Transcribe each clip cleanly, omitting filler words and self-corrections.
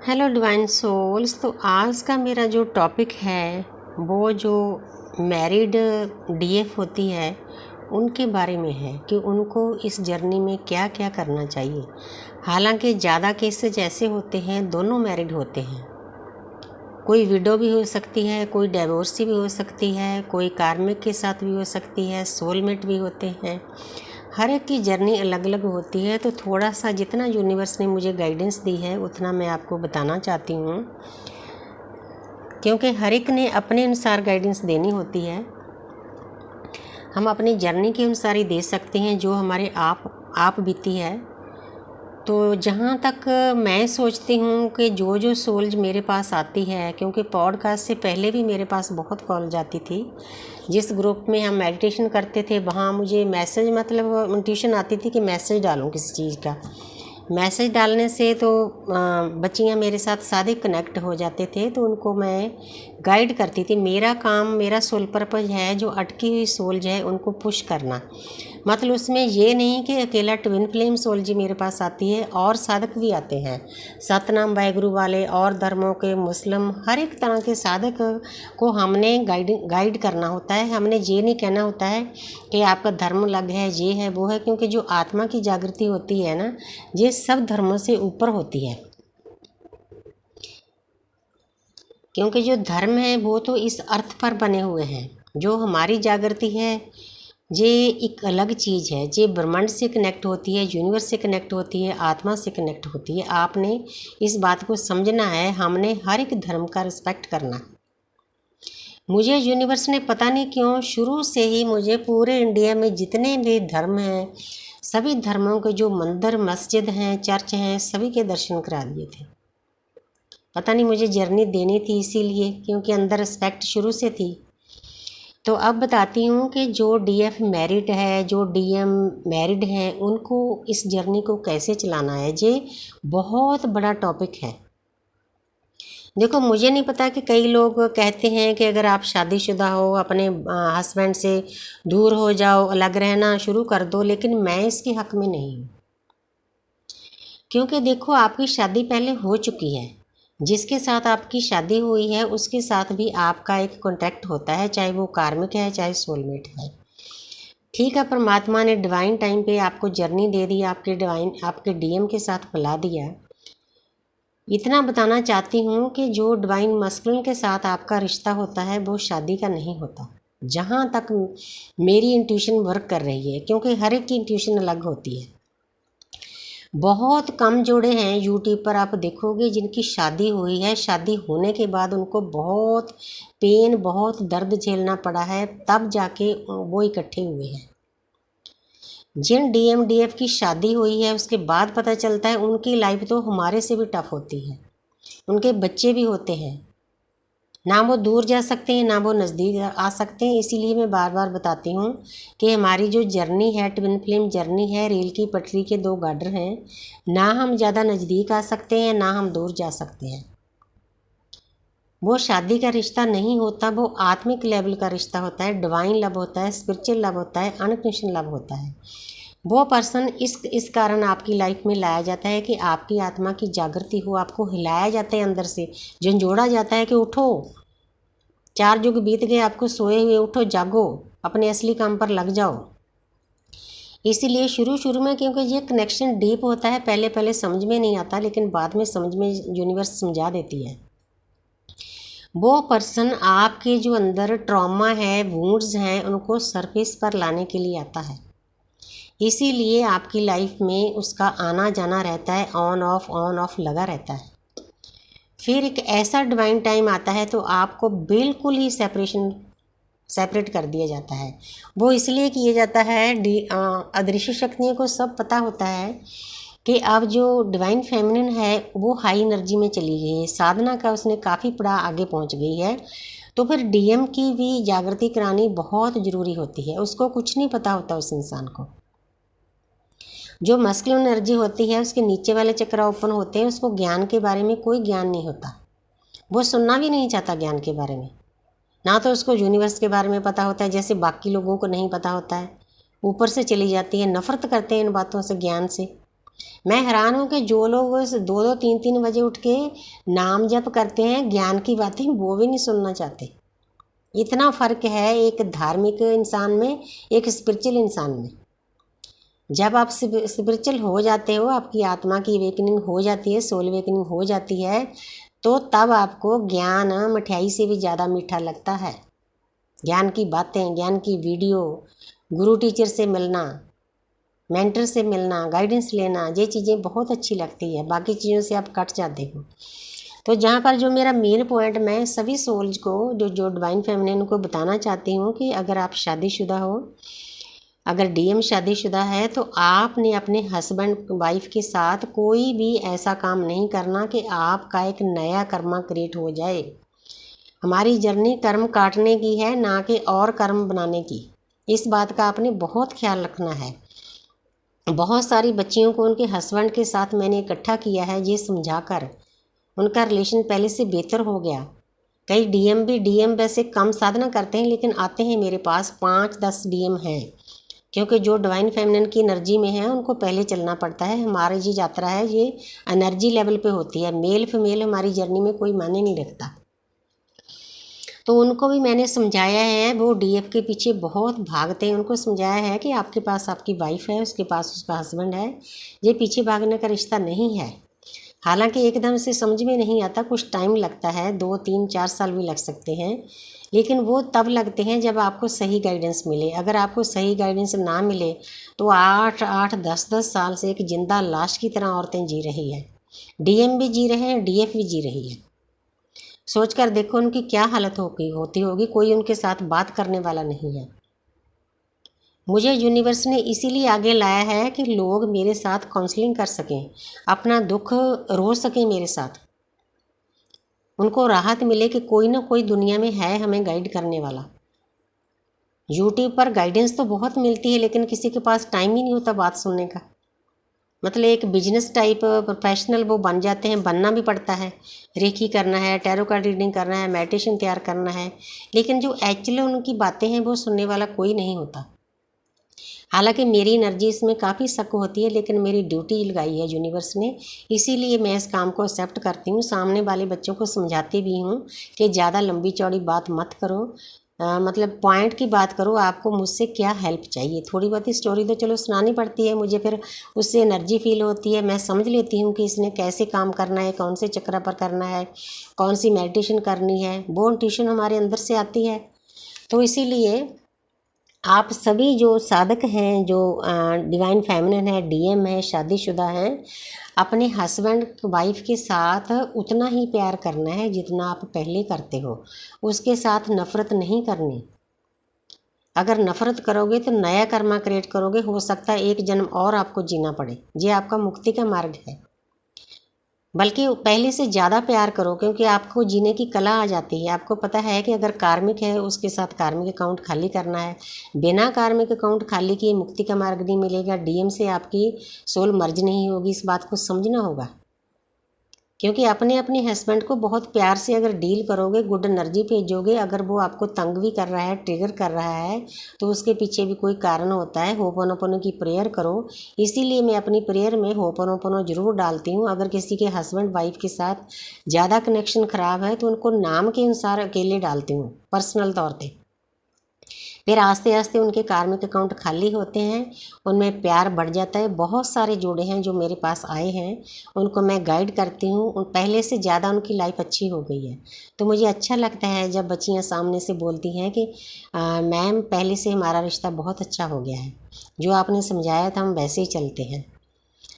Hello divine souls. तो आज का मेरा जो टॉपिक है वो जो मैरिड डीएफ होती है उनके बारे में है कि उनको इस जर्नी में क्या क्या करना चाहिए। हालांकि ज़्यादा केसेज ऐसे होते हैं दोनों मैरिड होते हैं, कोई विडो भी हो सकती है, कोई डिवोर्सी भी हो सकती है, कोई कार्मिक के साथ भी हो सकती है, सोलमेट भी होते हैं। हर एक की जर्नी अलग अलग होती है। तो थोड़ा सा जितना यूनिवर्स ने मुझे गाइडेंस दी है उतना मैं आपको बताना चाहती हूँ, क्योंकि हर एक ने अपने अनुसार गाइडेंस देनी होती है। हम अपनी जर्नी के अनुसार ही दे सकते हैं जो हमारे आप बीती है। तो जहाँ तक मैं सोचती हूँ कि जो जो सोल्स मेरे पास आती है, क्योंकि पॉडकास्ट से पहले भी मेरे पास बहुत कॉल जाती थी। जिस ग्रुप में हम मेडिटेशन करते थे वहाँ मुझे मैसेज मतलब इंट्यूशन आती थी कि मैसेज डालूँ किसी चीज़ का। मैसेज डालने से तो बच्चियाँ मेरे साथ सादे कनेक्ट हो जाते थे, तो उनको मैं गाइड करती थी। मेरा काम, मेरा सोल पर्पज़ है जो अटकी हुई सोल है उनको पुश करना। मतलब उसमें ये नहीं कि अकेला ट्विन फ्लेम सोल जी मेरे पास आती है, और साधक भी आते हैं, सतनाम वाहेगुरु वाले और धर्मों के, मुस्लिम, हर एक तरह के साधक को हमने गाइड करना होता है। हमने ये नहीं कहना होता है कि आपका धर्म अलग है, ये है वो है, क्योंकि जो आत्मा की जागृति होती है ना, ये सब धर्मों से ऊपर होती है। क्योंकि जो धर्म है वो तो इस अर्थ पर बने हुए हैं। जो हमारी जागृति है ये एक अलग चीज़ है, ये ब्रह्मांड से कनेक्ट होती है, यूनिवर्स से कनेक्ट होती है, आत्मा से कनेक्ट होती है। आपने इस बात को समझना है, हमने हर एक धर्म का रिस्पेक्ट करना है। मुझे यूनिवर्स ने पता नहीं क्यों शुरू से ही मुझे पूरे इंडिया में जितने भी धर्म हैं, सभी धर्मों के जो मंदिर, मस्जिद हैं, चर्च हैं, सभी के दर्शन करा दिए थे। पता नहीं मुझे जर्नी देनी थी इसीलिए, क्योंकि अंदर रिस्पेक्ट शुरू से थी। तो अब बताती हूँ कि जो डीएफ मैरिड है, जो डीएम मैरिड हैं, उनको इस जर्नी को कैसे चलाना है। ये बहुत बड़ा टॉपिक है। देखो, मुझे नहीं पता कि कई लोग कहते हैं कि अगर आप शादीशुदा हो अपने हस्बैंड से दूर हो जाओ, अलग रहना शुरू कर दो, लेकिन मैं इसके हक में नहीं हूँ। क्योंकि देखो, आपकी शादी पहले हो चुकी है। जिसके साथ आपकी शादी हुई है उसके साथ भी आपका एक कॉन्ट्रैक्ट होता है, चाहे वो कार्मिक है चाहे सोलमेट है। ठीक है, परमात्मा ने डिवाइन टाइम पे आपको जर्नी दे दी, आपके डीएम के साथ मिला दिया। इतना बताना चाहती हूँ कि जो डिवाइन मस्कुलिन के साथ आपका रिश्ता होता है वो शादी का नहीं होता, जहाँ तक मेरी इंट्यूशन वर्क कर रही है, क्योंकि हर एक की इंट्यूशन अलग होती है। बहुत कम जोड़े हैं यूट्यूब पर आप देखोगे जिनकी शादी हुई है, शादी होने के बाद उनको बहुत पेन, बहुत दर्द झेलना पड़ा है, तब जाके वो इकट्ठे हुए हैं। जिन डीएम डीएफ की शादी हुई है उसके बाद पता चलता है उनकी लाइफ तो हमारे से भी टफ होती है। उनके बच्चे भी होते हैं, ना वो दूर जा सकते हैं ना वो नज़दीक आ सकते हैं। इसीलिए मैं बार बार बताती हूँ कि हमारी जो जर्नी है, ट्विन फ्लेम जर्नी है, रेल की पटरी के दो गार्डर हैं। ना हम ज़्यादा नज़दीक आ सकते हैं ना हम दूर जा सकते हैं। वो शादी का रिश्ता नहीं होता, वो आत्मिक लेवल का रिश्ता होता है, डिवाइन लव होता है, स्पिरिचुअल लव होता है, अनकंडीशनल लव होता है। वो पर्सन इस कारण आपकी लाइफ में लाया जाता है कि आपकी आत्मा की जागृति हो, आपको हिलाया जाता है अंदर से, झंझोड़ा जाता है कि उठो, 4 युग बीत गए, आपको सोए हुए, उठो, जागो, अपने असली काम पर लग जाओ। इसीलिए शुरू शुरू में, क्योंकि ये कनेक्शन डीप होता है, पहले पहले समझ में नहीं आता, लेकिन बाद में समझ में यूनिवर्स समझा देती है। वो पर्सन आपके जो अंदर ट्रॉमा है, वुंड्स हैं, उनको सरफेस पर लाने के लिए आता है। इसीलिए आपकी लाइफ में उसका आना जाना रहता है, ऑन ऑफ लगा रहता है। फिर एक ऐसा डिवाइन टाइम आता है तो आपको बिल्कुल ही सेपरेट कर दिया जाता है। वो इसलिए किया जाता है, अदृश्य शक्तियों को सब पता होता है कि अब जो डिवाइन फेमिनिन है वो हाई एनर्जी में चली गई है, साधना का उसने काफ़ी बड़ा आगे पहुंच गई है। तो फिर डीएम की भी जागृति करानी बहुत ज़रूरी होती है। उसको कुछ नहीं पता होता उस इंसान को। जो मस्कुलिन एनर्जी होती है उसके नीचे वाले चक्र ओपन होते हैं, उसको ज्ञान के बारे में कोई ज्ञान नहीं होता, वो सुनना भी नहीं चाहता ज्ञान के बारे में। ना तो उसको यूनिवर्स के बारे में पता होता है, जैसे बाकी लोगों को नहीं पता होता है। ऊपर से चली जाती है, नफ़रत करते हैं इन बातों से, ज्ञान से। मैं हैरान हूँ कि जो लोग 2-2 3-3 बजे उठ के नाम जप करते हैं, ज्ञान की बातें वो भी नहीं सुनना चाहते। इतना फ़र्क है एक धार्मिक इंसान में, एक स्पिरिचुअल इंसान में। जब आप स्पिरिचुअल हो जाते हो, आपकी आत्मा की अवेकनिंग हो जाती है, सोल अवेकनिंग हो जाती है, तो तब आपको ज्ञान मिठाई से भी ज़्यादा मीठा लगता है। ज्ञान की बातें, ज्ञान की वीडियो, गुरु टीचर से मिलना, मेंटर से मिलना, गाइडेंस लेना, ये चीज़ें बहुत अच्छी लगती है। बाकी चीज़ों से आप कट जाते हो। तो जहाँ पर जो मेरा मेन पॉइंट, मैं सभी सोल्स को, जो डिवाइन फेमिनिन को बताना चाहती हूँ कि अगर आप शादीशुदा हो, अगर डीएम शादीशुदा है, तो आपने अपने हस्बैंड वाइफ के साथ कोई भी ऐसा काम नहीं करना कि आपका एक नया कर्मा क्रिएट हो जाए। हमारी जर्नी कर्म काटने की है, ना कि और कर्म बनाने की। इस बात का आपने बहुत ख्याल रखना है। बहुत सारी बच्चियों को उनके हस्बैंड के साथ मैंने इकट्ठा किया है, ये समझाकर उनका रिलेशन पहले से बेहतर हो गया। कई डीएम वैसे कम साधना करते हैं, लेकिन आते हैं मेरे पास, 5-10 डीएम हैं, क्योंकि जो डिवाइन फेमिनिन की एनर्जी में है उनको पहले चलना पड़ता है। हमारी जो यात्रा है ये एनर्जी लेवल पे होती है, मेल फीमेल हमारी जर्नी में कोई मायने नहीं रखता। तो उनको भी मैंने समझाया है, वो डीएफ के पीछे बहुत भागते हैं। उनको समझाया है कि आपके पास आपकी वाइफ है, उसके पास उसका हस्बैंड है, ये पीछे भागने का रिश्ता नहीं है। हालांकि एकदम से समझ में नहीं आता, कुछ टाइम लगता है, 2-3-4 साल भी लग सकते हैं, लेकिन वो तब लगते हैं जब आपको सही गाइडेंस मिले। अगर आपको सही गाइडेंस ना मिले तो 8-8, 10-10 साल से एक जिंदा लाश की तरह औरतें जी रही है। डीएम भी जी रहे हैं, डीएफ भी जी रही है। सोच कर देखो उनकी क्या हालत होती होगी। कोई उनके साथ बात करने वाला नहीं है। मुझे यूनिवर्स ने इसीलिए आगे लाया है कि लोग मेरे साथ काउंसलिंग कर सकें, अपना दुख रो सकें मेरे साथ, उनको राहत मिले कि कोई ना कोई दुनिया में है हमें गाइड करने वाला। यूट्यूब पर गाइडेंस तो बहुत मिलती है, लेकिन किसी के पास टाइम ही नहीं होता बात सुनने का। मतलब एक बिजनेस टाइप प्रोफेशनल वो बन जाते हैं, बनना भी पड़ता है। रेकी करना है, टैरो कार्ड रीडिंग करना है, मेडिटेशन तैयार करना है, लेकिन जो एक्चुअली उनकी बातें हैं वो सुनने वाला कोई नहीं होता। हालांकि मेरी एनर्जी इसमें काफ़ी शक होती है, लेकिन मेरी ड्यूटी लगाई है यूनिवर्स ने, इसीलिए मैं इस काम को एक्सेप्ट करती हूँ। सामने वाले बच्चों को समझाती भी हूँ कि ज़्यादा लंबी चौड़ी बात मत करो, मतलब पॉइंट की बात करो, आपको मुझसे क्या हेल्प चाहिए। थोड़ी बहुत ही स्टोरी तो चलो सुनानी पड़ती है मुझे, फिर उससे एनर्जी फील होती है, मैं समझ लेती हूँ कि इसने कैसे काम करना है, कौन से चक्र पर करना है, कौन सी मेडिटेशन करनी है। वो इंट्यूशन हमारे अंदर से आती है। तो इसीलिए आप सभी जो साधक हैं, जो डिवाइन फेमिनिन है, डीएम है, शादीशुदा हैं, अपने हस्बैंड वाइफ के साथ उतना ही प्यार करना है जितना आप पहले करते हो। उसके साथ नफ़रत नहीं करनी। अगर नफ़रत करोगे तो नया कर्मा क्रिएट करोगे, हो सकता है एक जन्म और आपको जीना पड़े। ये आपका मुक्ति का मार्ग है। बल्कि पहले से ज़्यादा प्यार करो, क्योंकि आपको जीने की कला आ जाती है। आपको पता है कि अगर कार्मिक है उसके साथ कार्मिक अकाउंट खाली करना है। बिना कार्मिक अकाउंट खाली किए मुक्ति का मार्ग नहीं मिलेगा। डीएम से आपकी सोल मर्ज नहीं होगी, इस बात को समझना होगा। क्योंकि अपने अपने हस्बैंड को बहुत प्यार से अगर डील करोगे, गुड एनर्जी भेजोगे, अगर वो आपको तंग भी कर रहा है, ट्रिगर कर रहा है, तो उसके पीछे भी कोई कारण होता है। होपोनोपोनो की प्रेयर करो। इसीलिए मैं अपनी प्रेयर में होपोनोपोनो जरूर डालती हूँ। अगर किसी के हस्बैंड वाइफ के साथ ज़्यादा कनेक्शन ख़राब है तो उनको नाम के अनुसार अकेले डालती हूँ, पर्सनल तौर पर। फिर आस्ते आस्ते उनके कार्मिक अकाउंट खाली होते हैं, उनमें प्यार बढ़ जाता है। बहुत सारे जोड़े हैं जो मेरे पास आए हैं, उनको मैं गाइड करती हूँ। पहले से ज़्यादा उनकी लाइफ अच्छी हो गई है। तो मुझे अच्छा लगता है जब बच्चियाँ सामने से बोलती हैं कि मैम पहले से हमारा रिश्ता बहुत अच्छा हो गया है, जो आपने समझाया था हम वैसे ही चलते हैं।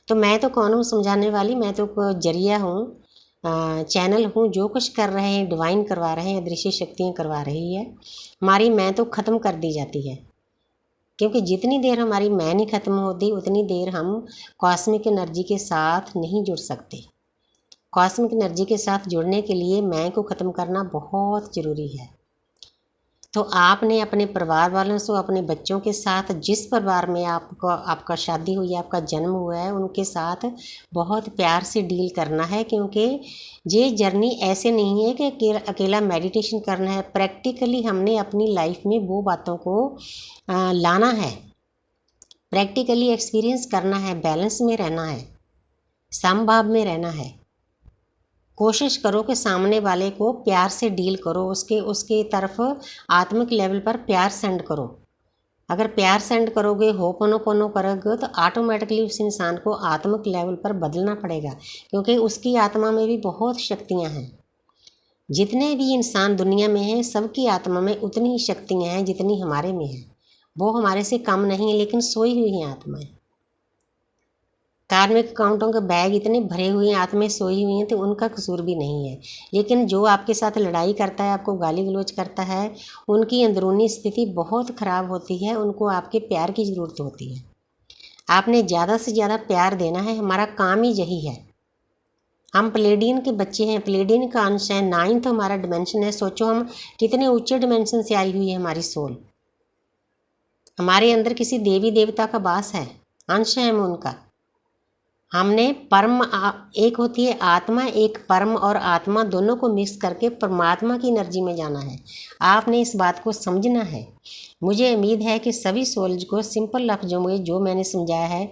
तो मैं तो कौन हूँ समझाने वाली, मैं तो जरिया हूँ, चैनल हूँ। जो कुछ कर रहे हैं डिवाइन करवा रहे हैं, अदृश्य शक्तियाँ करवा रही है। हमारी मैं तो ख़त्म कर दी जाती है, क्योंकि जितनी देर हमारी मैं नहीं ख़त्म होती उतनी देर हम कॉस्मिक एनर्जी के साथ नहीं जुड़ सकते। कॉस्मिक एनर्जी के साथ जुड़ने के लिए मैं को ख़त्म करना बहुत ज़रूरी है। तो आपने अपने परिवार वालों से, अपने बच्चों के साथ, जिस परिवार में आपका शादी हुई है, आपका जन्म हुआ है, उनके साथ बहुत प्यार से डील करना है। क्योंकि ये जर्नी ऐसे नहीं है कि अकेला मेडिटेशन करना है। प्रैक्टिकली हमने अपनी लाइफ में वो बातों को लाना है, प्रैक्टिकली एक्सपीरियंस करना है, बैलेंस में रहना है। समभाव में रहना है। कोशिश करो कि सामने वाले को प्यार से डील करो, उसके तरफ आत्मिक लेवल पर प्यार सेंड करो। अगर प्यार सेंड करोगे, होपोनोपोनो करोगे, तो ऑटोमेटिकली उस इंसान को आत्मिक लेवल पर बदलना पड़ेगा, क्योंकि उसकी आत्मा में भी बहुत शक्तियाँ हैं। जितने भी इंसान दुनिया में हैं, सबकी आत्मा में उतनी ही शक्तियाँ हैं जितनी हमारे में हैं। वो हमारे से कम नहीं है, लेकिन सोई हुई हैं आत्माएं। कार्मिक अकाउंटों के बैग इतने भरे हुए हैं, आत्माएं सोई हुई हैं, तो उनका कसूर भी नहीं है। लेकिन जो आपके साथ लड़ाई करता है, आपको गाली गलौज करता है, उनकी अंदरूनी स्थिति बहुत ख़राब होती है, उनको आपके प्यार की ज़रूरत होती है। आपने ज़्यादा से ज़्यादा प्यार देना है, हमारा काम ही यही है। हम प्लेडियन के बच्चे हैं, प्लेडियन का अंश है, 9th हमारा डिमेंशन है। सोचो हम कितने ऊंचे डिमेंशन से आई हुई है हमारी सोल। हमारे अंदर किसी देवी देवता का वास है, अंश है हम उनका। हमने परम एक होती है आत्मा, एक परम और आत्मा दोनों को मिक्स करके परमात्मा की एनर्जी में जाना है। आपने इस बात को समझना है। मुझे उम्मीद है कि सभी सोल्स को सिंपल लफ्जों में जो मैंने समझाया है